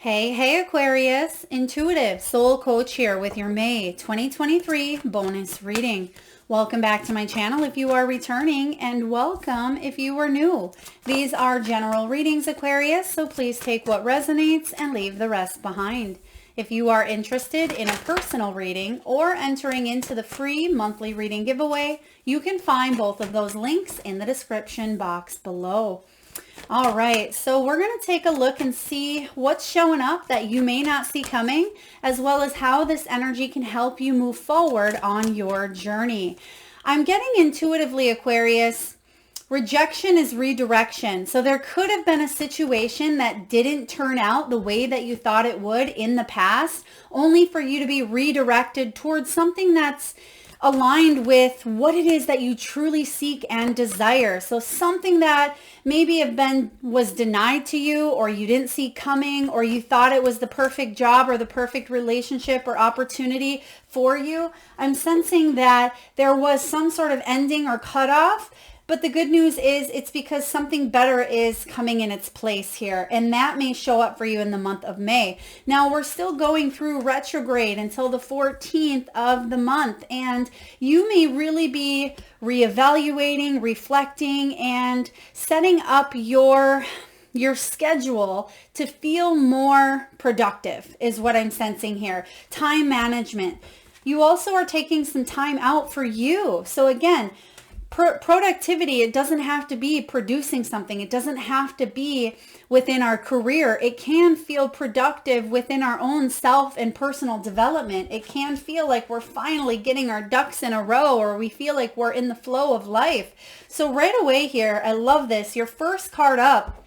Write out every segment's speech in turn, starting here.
Hey Aquarius, intuitive soul coach here with your May 2023 bonus reading. Welcome back to my channel if you are returning, and welcome if you are new. These are general readings, Aquarius, so please take what resonates and leave the rest behind. If you are interested in a personal reading or entering into the free monthly reading giveaway, you can find both of those links in the description box below. All right, so we're going to take a look and see what's showing up that you may not see coming, as well as how this energy can help you move forward on your journey. I'm getting intuitively, Aquarius, rejection is redirection. So there could have been a situation that didn't turn out the way that you thought it would in the past, only for you to be redirected towards something that's aligned with what it is that you truly seek and desire. So something that maybe was denied to you, or you didn't see coming, or you thought it was the perfect job or the perfect relationship or opportunity for you. I'm sensing that there was some sort of ending or cutoff. But the good news is it's because something better is coming in its place here, and that may show up for you in the month of May. Now, we're still going through retrograde until the 14th of the month, and you may really be reevaluating, reflecting, and setting up your schedule to feel more productive is what I'm sensing here. Time management. You also are taking some time out for you. So again, productivity, it doesn't have to be producing something. It doesn't have to be within our career. It can feel productive within our own self and personal development. It can feel like we're finally getting our ducks in a row, or we feel like we're in the flow of life. So right away here, I love this. Your first card up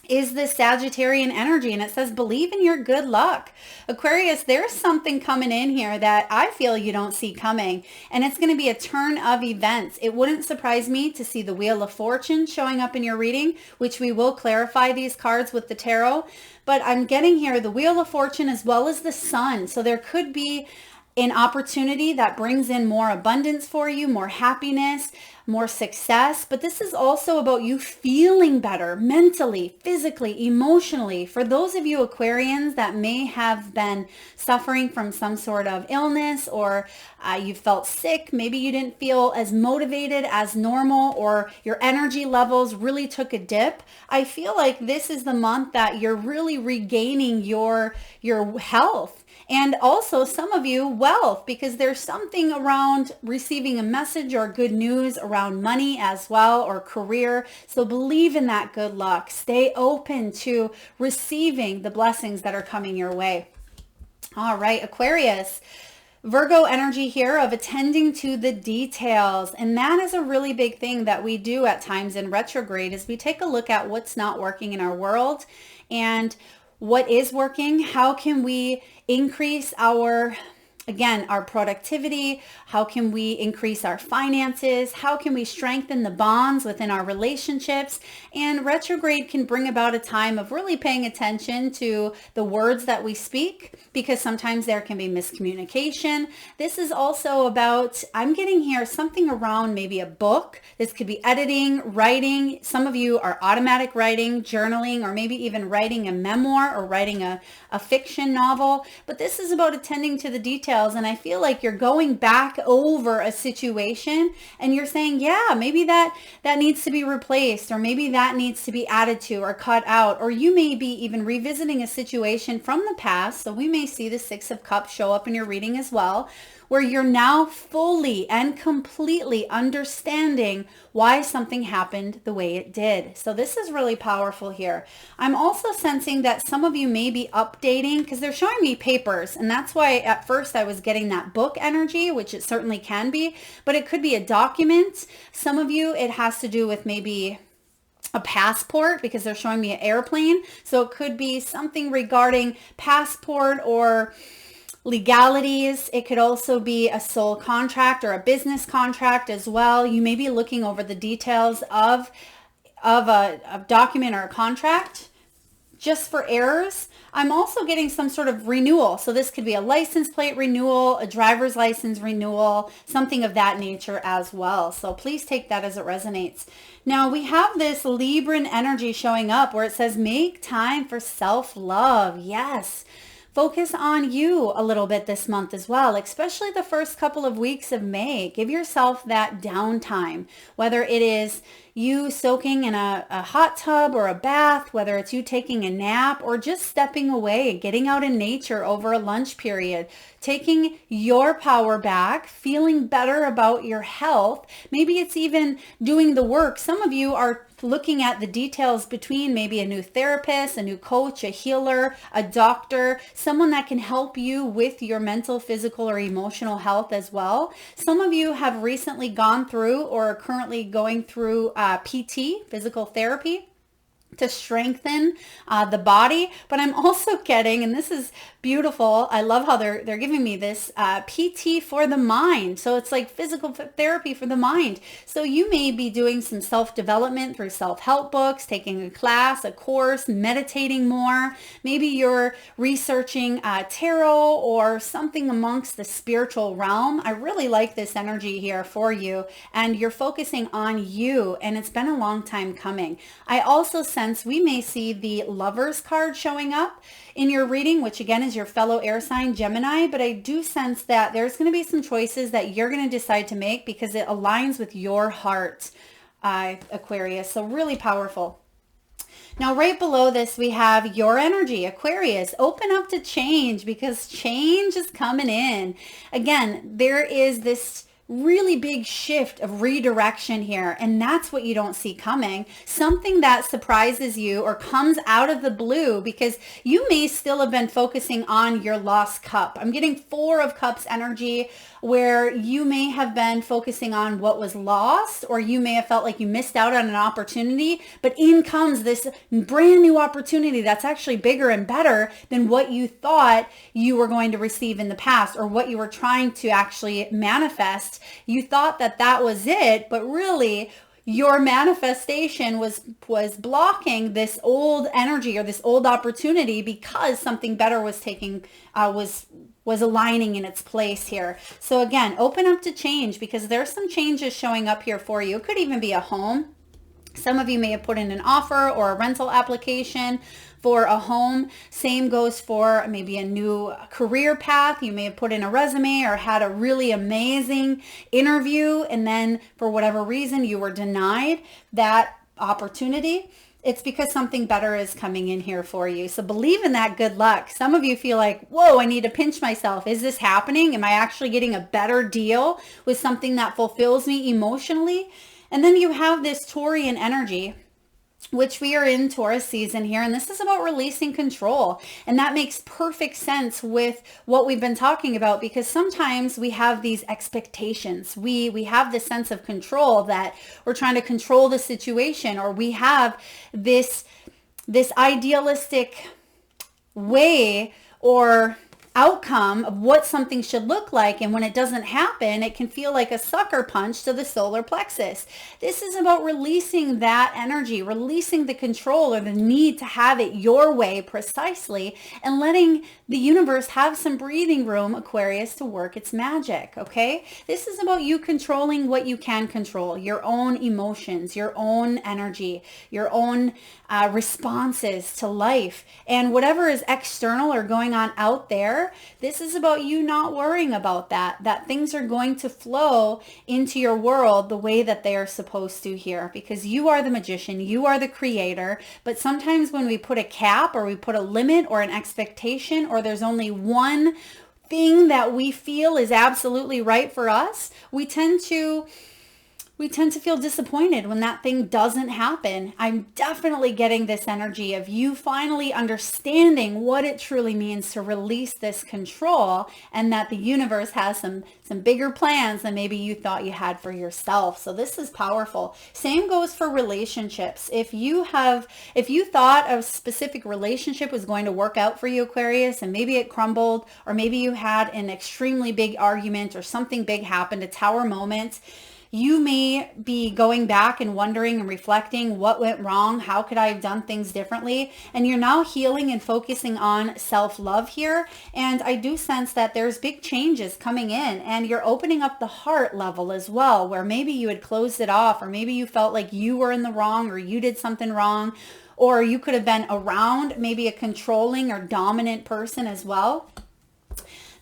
is this Sagittarian energy, and it says believe in your good luck. Aquarius, there's something coming in here that I feel you don't see coming, and it's going to be a turn of events. It wouldn't surprise me to see the Wheel of Fortune showing up in your reading, which we will clarify these cards with the tarot, but I'm getting here the Wheel of Fortune as well as the Sun. So there could be an opportunity that brings in more abundance for you, more happiness, more success. But this is also about you feeling better mentally, physically, emotionally. For those of you Aquarians that may have been suffering from some sort of illness, or you felt sick, maybe you didn't feel as motivated as normal, or your energy levels really took a dip, I feel like this is the month that you're really regaining your health. And also some of you wealth, because there's something around receiving a message or good news around money as well, or career. So believe in that good luck. Stay open to receiving the blessings that are coming your way. All right, Aquarius. Virgo energy here of attending to the details. And that is a really big thing that we do at times in retrograde, is we take a look at what's not working in our world and what is working. How can we increase our productivity? How can we increase our finances? How can we strengthen the bonds within our relationships? And retrograde can bring about a time of really paying attention to the words that we speak, because sometimes there can be miscommunication. This is also about, I'm getting here something around maybe a book. This could be editing, writing. Some of you are automatic writing, journaling, or maybe even writing a memoir or writing a fiction novel. But this is about attending to the details. And I feel like you're going back over a situation and you're saying, yeah, maybe that needs to be replaced, or maybe that needs to be added to or cut out. Or you may be even revisiting a situation from the past. So we may see the Six of Cups show up in your reading as well, where you're now fully and completely understanding why something happened the way it did. So this is really powerful here. I'm also sensing that some of you may be updating, because they're showing me papers, and that's why at first I was getting that book energy, which it certainly can be, but it could be a document. Some of you, it has to do with maybe a passport, because they're showing me an airplane. So it could be something regarding passport or legalities. It could also be a soul contract or a business contract as well. You may be looking over the details of a document or a contract. just for errors, I'm also getting some sort of renewal. So this could be a license plate renewal, a driver's license renewal, something of that nature as well. So please take that as it resonates. Now we have this Libran energy showing up where it says, make time for self-love. Yes. Focus on you a little bit this month as well, especially the first couple of weeks of May. Give yourself that downtime, whether it is you soaking in a hot tub or a bath, whether it's you taking a nap or just stepping away, getting out in nature over a lunch period, taking your power back, feeling better about your health. Maybe it's even doing the work. Some of you are looking at the details between maybe a new therapist, a new coach, a healer, a doctor, someone that can help you with your mental, physical, or emotional health as well. Some of you have recently gone through or are currently going through PT, physical therapy, to strengthen the body. But I'm also getting, and this is beautiful, I love how they're giving me this PT for the mind. So it's like physical therapy for the mind. So you may be doing some self-development through self-help books, taking a class, a course, meditating more. Maybe you're researching tarot or something amongst the spiritual realm. I really like this energy here for you, and you're focusing on you, and it's been a long time coming. I also sense we may see the Lovers card showing up in your reading, which again is your fellow air sign Gemini, but I do sense that there's going to be some choices that you're going to decide to make because it aligns with your heart, Aquarius. So really powerful. Now, right below this, we have your energy, Aquarius. Open up to change because change is coming in. Again, there is this really big shift of redirection here, and that's what you don't see coming. Something that surprises you or comes out of the blue because you may still have been focusing on your lost cup. I'm getting 4 of Cups energy where you may have been focusing on what was lost, or you may have felt like you missed out on an opportunity, but in comes this brand new opportunity that's actually bigger and better than what you thought you were going to receive in the past, or what you were trying to actually manifest. You thought that that was it, but really your manifestation was blocking this old energy or this old opportunity because something better was taking was aligning in its place here. So again, open up to change because there's some changes showing up here for you. It could even be a home. Some of you may have put in an offer or a rental application for a home. Same goes for maybe a new career path. You may have put in a resume or had a really amazing interview, and then for whatever reason you were denied that opportunity. It's because something better is coming in here for you. So believe in that good luck. Some of you feel like, whoa, I need to pinch myself. Is this happening? Am I actually getting a better deal with something that fulfills me emotionally? And then you have this Taurian energy, which we are in Taurus season here. And this is about releasing control. And that makes perfect sense with what we've been talking about, because sometimes we have these expectations. We have this sense of control that we're trying to control the situation, or we have this idealistic way or outcome of what something should look like, and when it doesn't happen, it can feel like a sucker punch to the solar plexus. This is about releasing that energy, releasing the control or the need to have it your way precisely, and letting the universe have some breathing room, Aquarius, to work its magic, okay? This is about you controlling what you can control, your own emotions, your own energy, your own responses to life, and whatever is external or going on out there. This is about you not worrying about that things are going to flow into your world the way that they are supposed to here, because you are the magician, you are the creator. But sometimes when we put a cap or we put a limit or an expectation, or there's only one thing that we feel is absolutely right for us, we tend to feel disappointed when that thing doesn't happen. I'm definitely getting this energy of you finally understanding what it truly means to release this control, and that the universe has some bigger plans than maybe you thought you had for yourself. So this is powerful. Same goes for relationships. If you thought a specific relationship was going to work out for you, Aquarius, and maybe it crumbled, or maybe you had an extremely big argument or something big happened, a tower moment, you may be going back and wondering and reflecting what went wrong. How could I have done things differently? And you're now healing and focusing on self-love here. And I do sense that there's big changes coming in, and you're opening up the heart level as well, where maybe you had closed it off, or maybe you felt like you were in the wrong or you did something wrong, or you could have been around maybe a controlling or dominant person as well.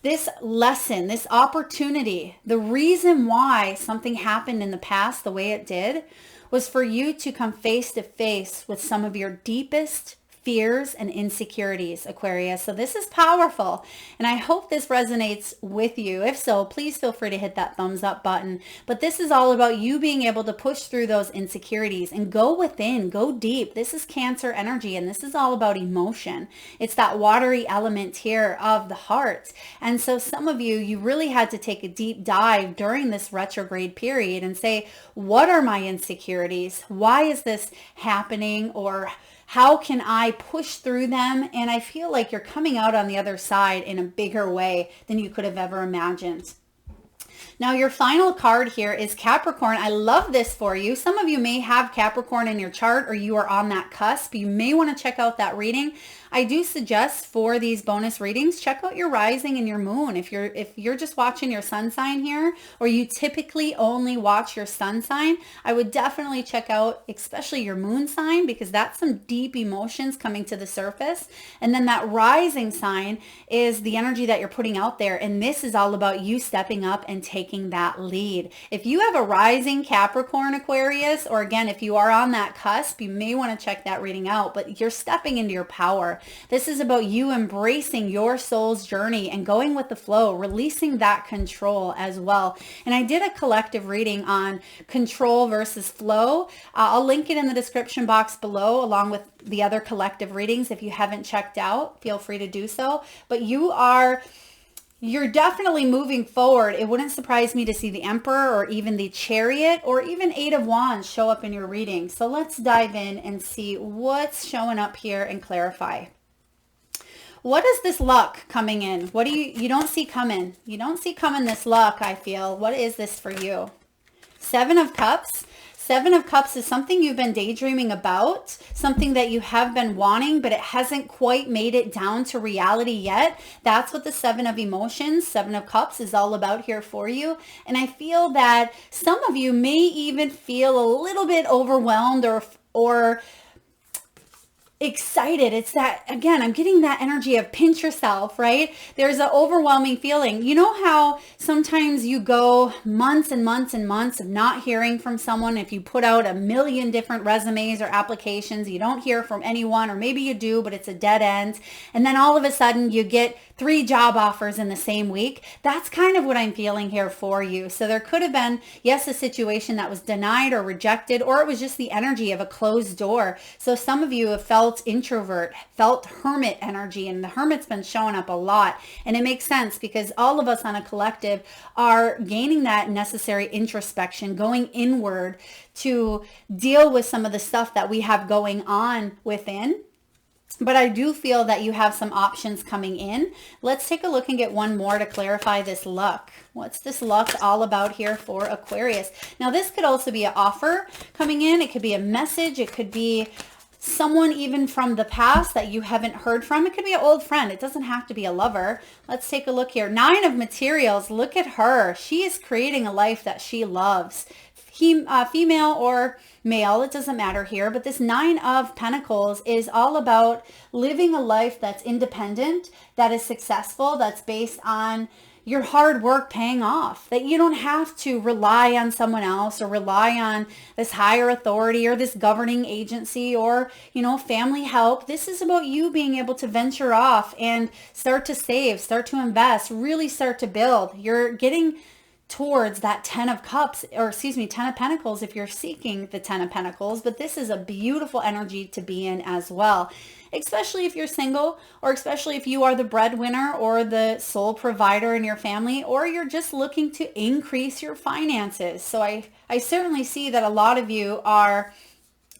This lesson, this opportunity, the reason why something happened in the past the way it did was for you to come face to face with some of your deepest fears and insecurities, Aquarius. So this is powerful, and I hope this resonates with you. If so, please feel free to hit that thumbs up button. But this is all about you being able to push through those insecurities and go within, go deep. This is Cancer energy, and this is all about emotion. It's that watery element here of the heart. And so some of you, you really had to take a deep dive during this retrograde period and say, what are my insecurities? Why is this happening? Or how can I push through them? And I feel like you're coming out on the other side in a bigger way than you could have ever imagined. Now, your final card here is Capricorn. I love this for you. Some of you may have Capricorn in your chart, or you are on that cusp. You may want to check out that reading. I do suggest for these bonus readings, check out your rising and your moon. If you're just watching your sun sign here, or you typically only watch your sun sign, I would definitely check out especially your moon sign, because that's some deep emotions coming to the surface. And then that rising sign is the energy that you're putting out there. And this is all about you stepping up and taking that lead. If you have a rising Capricorn, Aquarius, or again, if you are on that cusp, you may want to check that reading out, but you're stepping into your power. This is about you embracing your soul's journey and going with the flow, releasing that control as well. And I did a collective reading on control versus flow. I'll link it in the description box below, along with the other collective readings. If you haven't checked out, feel free to do so. But you're definitely moving forward. It wouldn't surprise me to see the Emperor or even the Chariot or even Eight of Wands show up in your reading. So let's dive in and see what's showing up here and clarify. What is this luck coming in? What do you don't see coming? You don't see coming this luck, I feel. What is this for you? Seven of Cups. Seven of Cups is something you've been daydreaming about, something that you have been wanting, but it hasn't quite made it down to reality yet. That's what the Seven of Emotions, Seven of Cups is all about here for you. And I feel that some of you may even feel a little bit overwhelmed or excited. It's that, again, I'm getting that energy of pinch yourself, right? There's an overwhelming feeling. You know how sometimes you go months and months and months of not hearing from someone. If you put out a million different resumes or applications, you don't hear from anyone, or maybe you do, but it's a dead end. And then all of a sudden you get 3 job offers in the same week. That's kind of what I'm feeling here for you. So there could have been, yes, a situation that was denied or rejected, or it was just the energy of a closed door. So some of you have felt introvert, felt hermit energy, and the hermit's been showing up a lot. And it makes sense, because all of us on a collective are gaining that necessary introspection, going inward to deal with some of the stuff that we have going on within. But I do feel that you have some options coming in. Let's take a look and get one more to clarify this luck. What's this luck all about here for Aquarius? Now, this could also be an offer coming in. It could be a message. It could be someone even from the past that you haven't heard from. It could be an old friend. It doesn't have to be a lover. Let's take a look here. 9 of Materials. Look at her. She is creating a life that she loves. Female or male, it doesn't matter here, but this 9 of Pentacles is all about living a life that's independent, that is successful, that's based on your hard work paying off, that you don't have to rely on someone else or rely on this higher authority or this governing agency or, family help. This is about you being able to venture off and start to save, start to invest, really start to build. You're getting towards that 10 of Cups, or 10 of Pentacles if you're seeking the 10 of Pentacles, but this is a beautiful energy to be in as well, especially if you're single, or especially if you are the breadwinner or the sole provider in your family, or you're just looking to increase your finances. So I certainly see that a lot of you are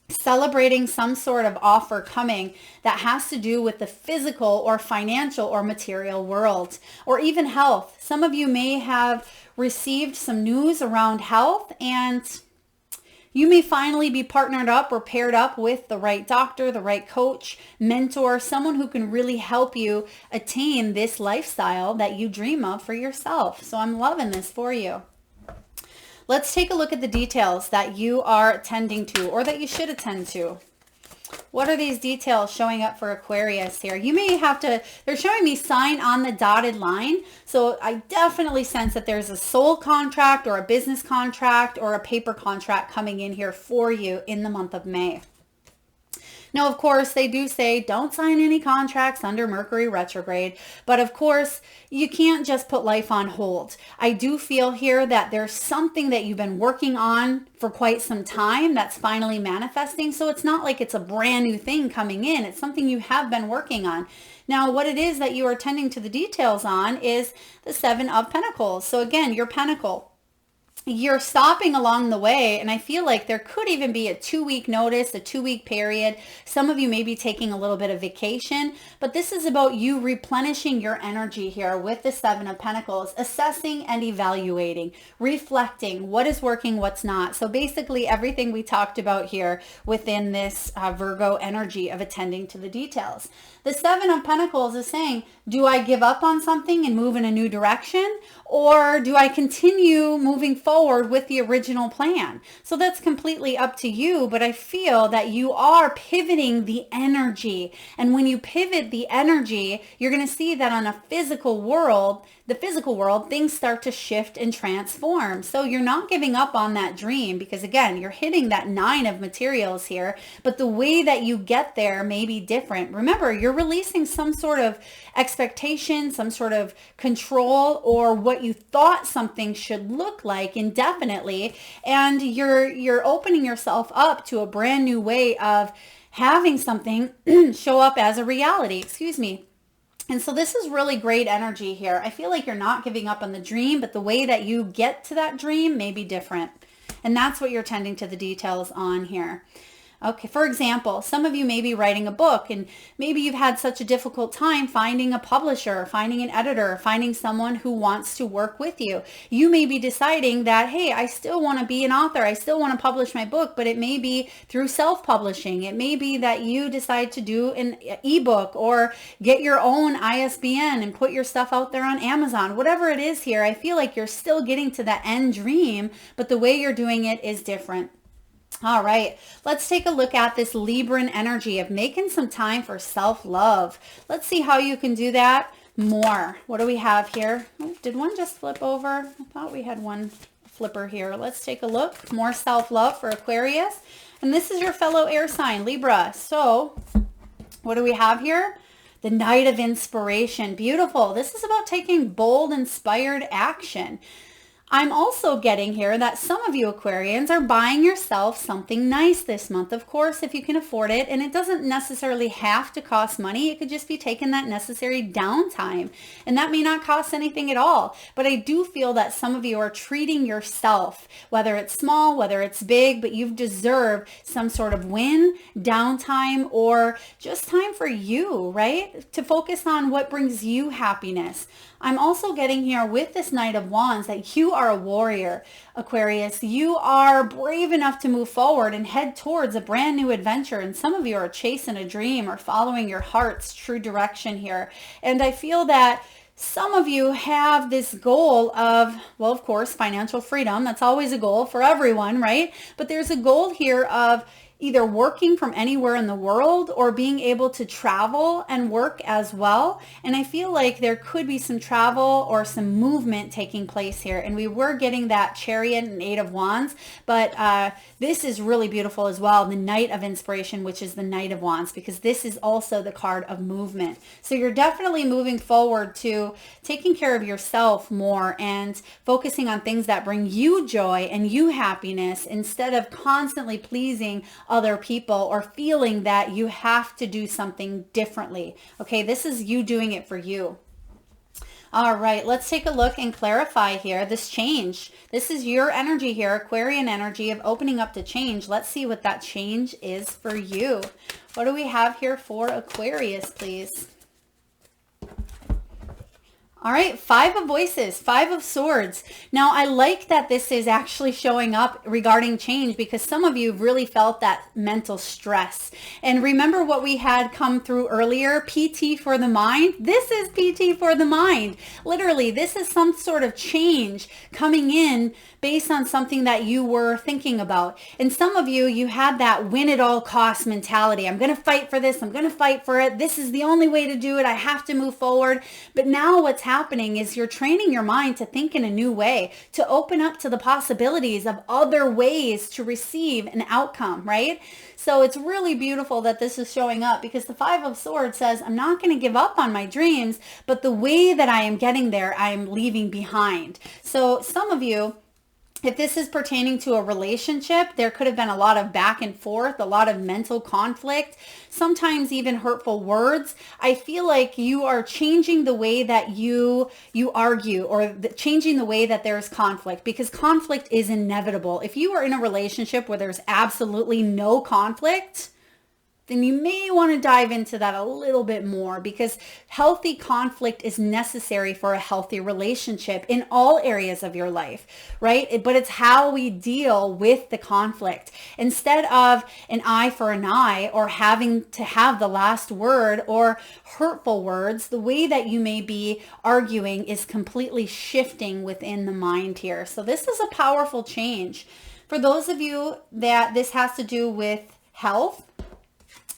celebrating some sort of offer coming that has to do with the physical or financial or material world, or even health. Some of you may have received some news around health, and you may finally be partnered up or paired up with the right doctor, the right coach, mentor, someone who can really help you attain this lifestyle that you dream of for yourself. So I'm loving this for you. Let's take a look at the details that you are attending to, or that you should attend to. What are these details showing up for Aquarius here? You may have to, they're showing me sign on the dotted line. So I definitely sense that there's a soul contract or a business contract or a paper contract coming in here for you in the month of May. Now, of course, they do say don't sign any contracts under Mercury retrograde, but of course, you can't just put life on hold. I do feel here that there's something that you've been working on for quite some time that's finally manifesting. So it's not like it's a brand new thing coming in. It's something you have been working on. Now, what it is that you are tending to the details on is the Seven of Pentacles. So again, your pentacle. You're stopping along the way, and I feel like there could even be a 2-week notice, a 2-week period. Some of you may be taking a little bit of vacation, but this is about you replenishing your energy here with the Seven of Pentacles, assessing and evaluating, reflecting what is working, what's not. So basically everything we talked about here within this Virgo energy of attending to the details. The Seven of Pentacles is saying, do I give up on something and move in a new direction? Or do I continue moving forward with the original plan? So that's completely up to you, but I feel that you are pivoting the energy. And when you pivot the energy, you're going to see that on a physical world, the physical world, things start to shift and transform. So you're not giving up on that dream, because again, you're hitting that 9 of materials here, but the way that you get there may be different. Remember, you're releasing some sort of expectation, some sort of control, or what you thought something should look like indefinitely, and you're opening yourself up to a brand new way of having something show up as a reality. Excuse me. And so this is really great energy here. I feel like you're not giving up on the dream, but the way that you get to that dream may be different. And that's what you're tending to the details on here. Okay, for example, some of you may be writing a book, and maybe you've had such a difficult time finding a publisher, finding an editor, finding someone who wants to work with you. You may be deciding that, hey, I still want to be an author. I still want to publish my book, but it may be through self-publishing. It may be that you decide to do an ebook or get your own ISBN and put your stuff out there on Amazon. Whatever it is here, I feel like you're still getting to that end dream, but the way you're doing it is different. All right, let's take a look at this Libran energy of making some time for self-love. Let's see how you can do that more. What do we have here? Oh, did one just flip over? I thought we had one flipper here. Let's take a look. More self-love for Aquarius. And this is your fellow air sign, Libra. So what do we have here? The Knight of Inspiration. Beautiful. This is about taking bold, inspired action. I'm also getting here that some of you Aquarians are buying yourself something nice this month, of course, if you can afford it. And it doesn't necessarily have to cost money. It could just be taking that necessary downtime. And that may not cost anything at all. But I do feel that some of you are treating yourself, whether it's small, whether it's big, but you've deserved some sort of win, downtime, or just time for you, right? To focus on what brings you happiness. I'm also getting here with this Knight of Wands that you are a warrior, Aquarius. You are brave enough to move forward and head towards a brand new adventure. And some of you are chasing a dream or following your heart's true direction here. And I feel that some of you have this goal of, well, of course, financial freedom. That's always a goal for everyone, right? But there's a goal here of either working from anywhere in the world or being able to travel and work as well. And I feel like there could be some travel or some movement taking place here. And we were getting that Chariot and 8 of Wands, but this is really beautiful as well. The Knight of Inspiration, which is the Knight of Wands, because this is also the card of movement. So you're definitely moving forward to taking care of yourself more and focusing on things that bring you joy and you happiness instead of constantly pleasing other people or feeling that you have to do something differently. Okay, this is you doing it for you. All right, let's take a look and clarify here this change. This is your energy here, Aquarian energy of opening up to change. Let's see what that change is for you. What do we have here for Aquarius, please? All right, Five of Voices, Five of Swords. Now, I like that this is actually showing up regarding change because some of you have really felt that mental stress. And remember what we had come through earlier, PT for the mind? This is PT for the mind. Literally, this is some sort of change coming in based on something that you were thinking about. And some of you, you had that win at all costs mentality. I'm going to fight for this. I'm going to fight for it. This is the only way to do it. I have to move forward. But now what's happening is you're training your mind to think in a new way, to open up to the possibilities of other ways to receive an outcome, right? So it's really beautiful that this is showing up because the Five of Swords says, I'm not going to give up on my dreams, but the way that I am getting there, I am leaving behind. So some of you, if this is pertaining to a relationship, there could have been a lot of back and forth, a lot of mental conflict, sometimes even hurtful words. I feel like you are changing the way that you argue or changing the way that there's conflict because conflict is inevitable. If you are in a relationship where there's absolutely no conflict, then you may want to dive into that a little bit more because healthy conflict is necessary for a healthy relationship in all areas of your life, right? But it's how we deal with the conflict. Instead of an eye for an eye or having to have the last word or hurtful words, the way that you may be arguing is completely shifting within the mind here. So this is a powerful change. For those of you that this has to do with health,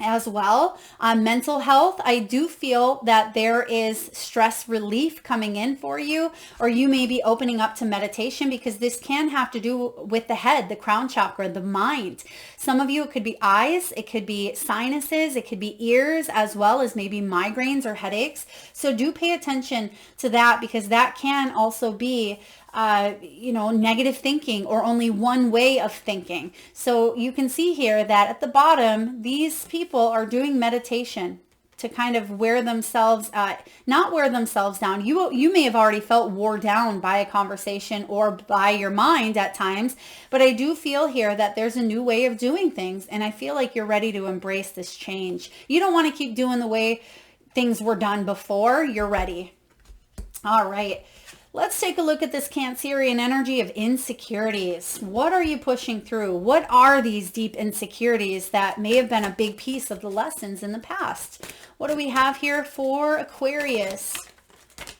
as well. Mental health, I do feel that there is stress relief coming in for you, or you may be opening up to meditation because this can have to do with the head, the crown chakra, the mind. Some of you, it could be eyes, it could be sinuses, it could be ears, as well as maybe migraines or headaches. So do pay attention to that because that can also be negative thinking or only one way of thinking. So you can see here that at the bottom, these people are doing meditation to kind of wear themselves, not wear themselves down. You may have already felt wore down by a conversation or by your mind at times, but I do feel here that there's a new way of doing things. And I feel like you're ready to embrace this change. You don't want to keep doing the way things were done before. You're ready. All right. Let's take a look at this Cancerian energy of insecurities. What are you pushing through? What are these deep insecurities that may have been a big piece of the lessons in the past? What do we have here for Aquarius?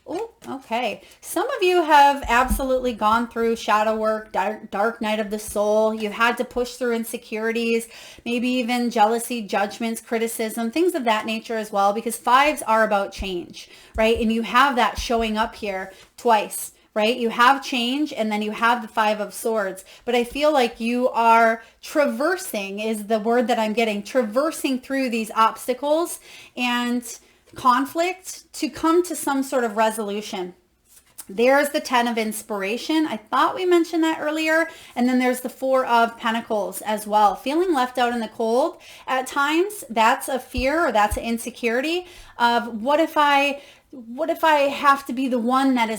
Oh, okay. Some of you have absolutely gone through shadow work, dark night of the soul. You've had to push through insecurities, maybe even jealousy, judgments, criticism, things of that nature as well, because fives are about change, right? And you have that showing up here twice, right? You have change and then you have the Five of Swords, but I feel like you are traversing is the word that I'm getting, traversing through these obstacles and conflict to come to some sort of resolution. There's the 10 of inspiration. I thought we mentioned that earlier. And then there's the 4 of pentacles as well. Feeling left out in the cold at times, that's a fear or that's an insecurity of what if I have to be the one that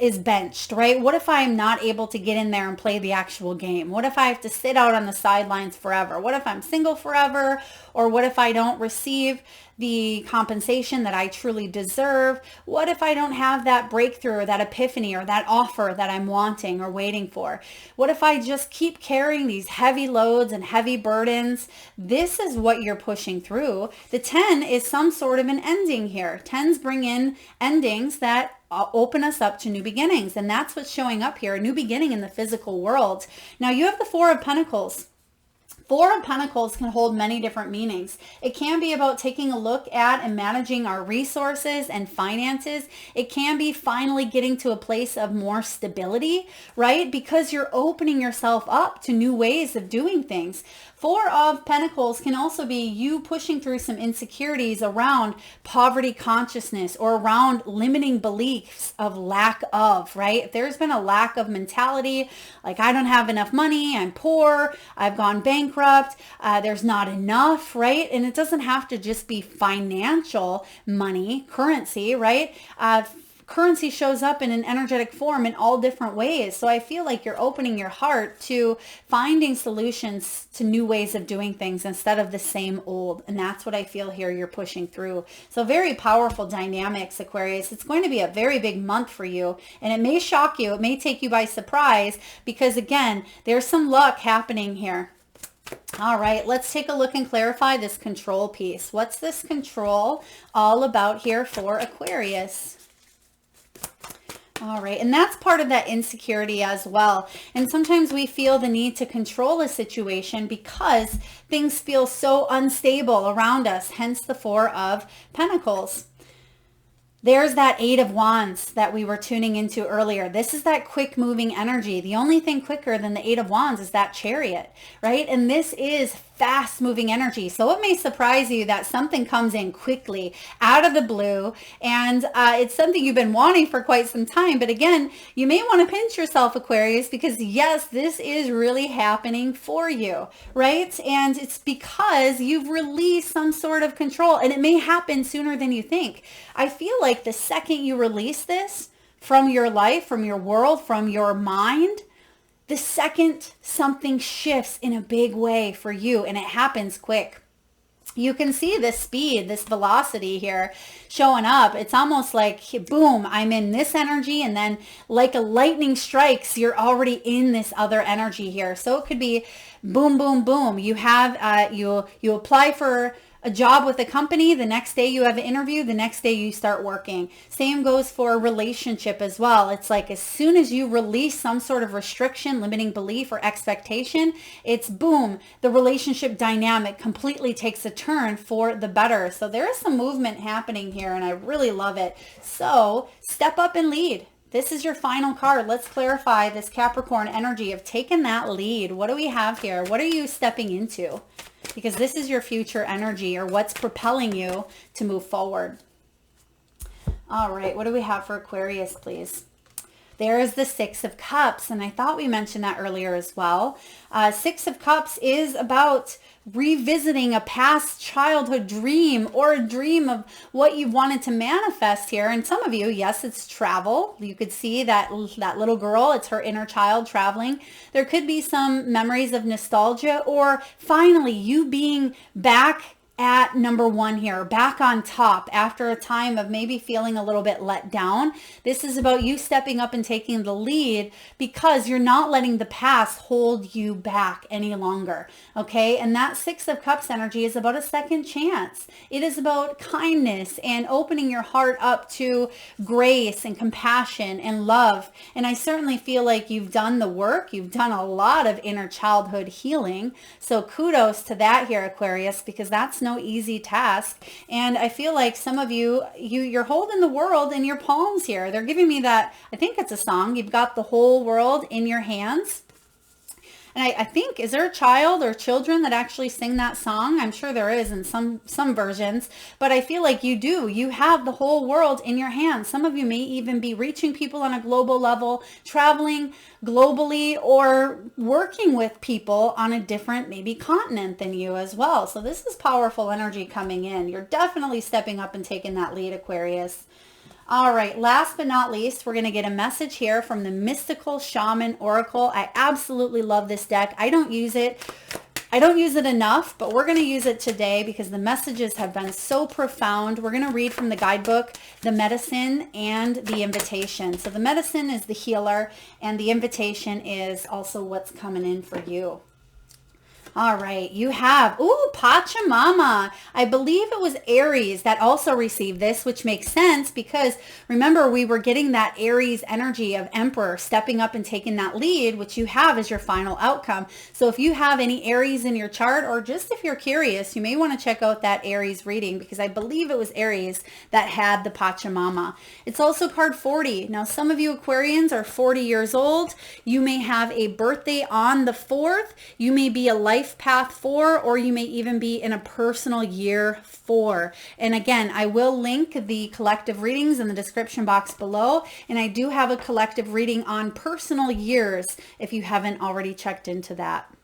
is benched, right? What if I'm not able to get in there and play the actual game? What if I have to sit out on the sidelines forever? What if I'm single forever? Or what if I don't receive the compensation that I truly deserve? What if I don't have that breakthrough or that epiphany or that offer that I'm wanting or waiting for? What if I just keep carrying these heavy loads and heavy burdens? This is what you're pushing through. The 10 is some sort of an ending here. 10s bring in endings that open us up to new beginnings. And that's what's showing up here, a new beginning in the physical world. Now you have the 4 of Pentacles. 4 of Pentacles can hold many different meanings. It can be about taking a look at and managing our resources and finances. It can be finally getting to a place of more stability, right? Because you're opening yourself up to new ways of doing things. 4 of Pentacles can also be you pushing through some insecurities around poverty consciousness or around limiting beliefs of lack of, right? If there's been a lack of mentality, like I don't have enough money, I'm poor, I've gone bankrupt, there's not enough, right? And it doesn't have to just be financial money, currency, right? currency shows up in an energetic form in all different ways. So I feel like you're opening your heart to finding solutions to new ways of doing things instead of the same old. And that's what I feel here you're pushing through. So very powerful dynamics, Aquarius. It's going to be a very big month for you, and it may shock you. It may take you by surprise because, again, there's some luck happening here. All right, let's take a look and clarify this control piece. What's this control all about here for Aquarius? All right, and that's part of that insecurity as well. And sometimes we feel the need to control a situation because things feel so unstable around us, hence the Four of Pentacles. There's that Eight of Wands that we were tuning into earlier. This is that quick moving energy. The only thing quicker than the Eight of Wands is that Chariot, right? And this is fast moving energy. So it may surprise you that something comes in quickly out of the blue, and it's something you've been wanting for quite some time. But again, you may want to pinch yourself, Aquarius, because yes, this is really happening for you, right? And it's because you've released some sort of control, and it may happen sooner than you think. I feel like the second you release this from your life, from your world, from your mind, the second something shifts in a big way for you, and it happens quick. You can see this speed, this velocity here showing up. It's almost like, boom, I'm in this energy, and then like a lightning strikes, you're already in this other energy here. So it could be boom, boom, boom. You have, you apply for a job with a company, the next day you have an interview, the next day you start working. Same goes for a relationship as well. It's like as soon as you release some sort of restriction, limiting belief, or expectation, it's boom, the relationship dynamic completely takes a turn for the better. So there is some movement happening here, and I really love it. So step up and lead. This is your final card. Let's clarify this Capricorn energy of taking that lead. What do we have here? What are you stepping into? Because this is your future energy, or what's propelling you to move forward. All right, what do we have for Aquarius, please? There is the Six of Cups, and I thought we mentioned that earlier as well. Six of Cups is about revisiting a past childhood dream, or a dream of what you wanted to manifest here. And some of you, yes, it's travel. You could see that little girl, it's her inner child traveling. There could be some memories of nostalgia, or finally you being back at number one here, back on top after a time of maybe feeling a little bit let down. This is about you stepping up and taking the lead because you're not letting the past hold you back any longer. Okay. And that Six of Cups energy is about a second chance. It is about kindness and opening your heart up to grace and compassion and love. And I certainly feel like you've done the work. You've done a lot of inner childhood healing. So kudos to that here, Aquarius, because that's no easy task. And I feel like some of you're holding the world in your palms here. They're giving me that, I think it's a song, you've got the whole world in your hands. And I think, is there a child or children that actually sing that song? I'm sure there is in some versions, but I feel like you have the whole world in your hands. Some of you may even be reaching people on a global level, traveling globally, or working with people on a different maybe continent than you as well. So this is powerful energy coming in. You're definitely stepping up and taking that lead, Aquarius. All right, last but not least, we're going to get a message here from the Mystical Shaman Oracle. I absolutely love this deck. I don't use it enough, but we're going to use it today because the messages have been so profound. We're going to read from the guidebook, the medicine, and the invitation. So the medicine is the healer, and the invitation is also what's coming in for you. All right, you have, Pachamama. I believe it was Aries that also received this, which makes sense because remember, we were getting that Aries energy of Emperor stepping up and taking that lead, which you have as your final outcome. So if you have any Aries in your chart, or just if you're curious, you may want to check out that Aries reading because I believe it was Aries that had the Pachamama. It's also card 40. Now, some of you Aquarians are 40 years old. You may have a birthday on the 4th. You may be a life path 4, or you may even be in a personal year 4. And again, I will link the collective readings in the description box below. And I do have a collective reading on personal years if you haven't already checked into that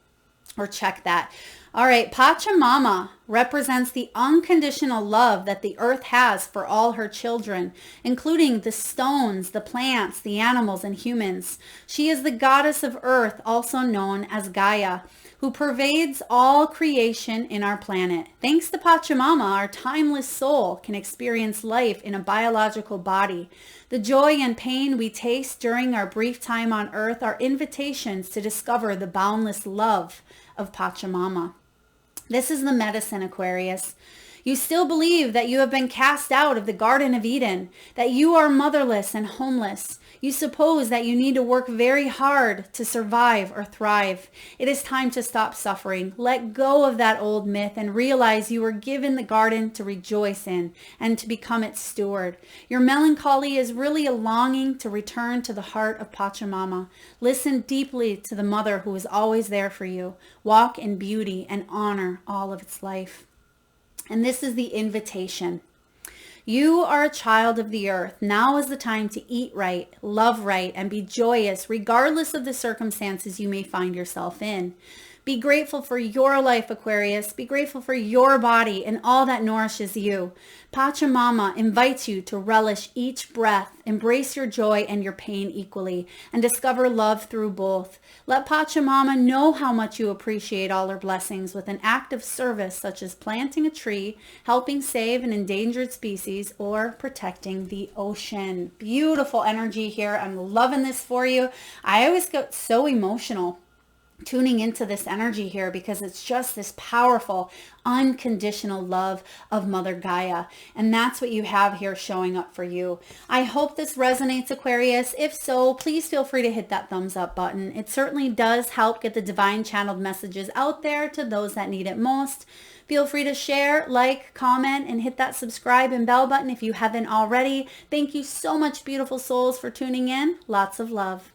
or check that. All right, Pachamama represents the unconditional love that the earth has for all her children, including the stones, the plants, the animals, and humans. She is the goddess of earth, also known as Gaia, who pervades all creation in our planet. Thanks to Pachamama, our timeless soul can experience life in a biological body. The joy and pain we taste during our brief time on earth are invitations to discover the boundless love of Pachamama. This is the medicine, Aquarius. You still believe that you have been cast out of the Garden of Eden, that you are motherless and homeless. You suppose that you need to work very hard to survive or thrive. It is time to stop suffering. Let go of that old myth and realize you were given the garden to rejoice in and to become its steward. Your melancholy is really a longing to return to the heart of Pachamama. Listen deeply to the mother who is always there for you. Walk in beauty and honor all of its life. And this is the invitation. You are a child of the earth. Now is the time to eat right, love right, and be joyous regardless of the circumstances you may find yourself in. Be grateful for your life, Aquarius. Be grateful for your body and all that nourishes you. Pachamama invites you to relish each breath, embrace your joy and your pain equally, and discover love through both. Let Pachamama know how much you appreciate all her blessings with an act of service such as planting a tree, helping save an endangered species, or protecting the ocean. Beautiful energy here. I'm loving this for you. I always get so emotional tuning into this energy here because it's just this powerful, unconditional love of Mother Gaia. And that's what you have here showing up for you. I hope this resonates, Aquarius. If so, please feel free to hit that thumbs up button. It certainly does help get the divine channeled messages out there to those that need it most. Feel free to share, like, comment, and hit that subscribe and bell button if you haven't already. Thank you so much, beautiful souls, for tuning in. Lots of love.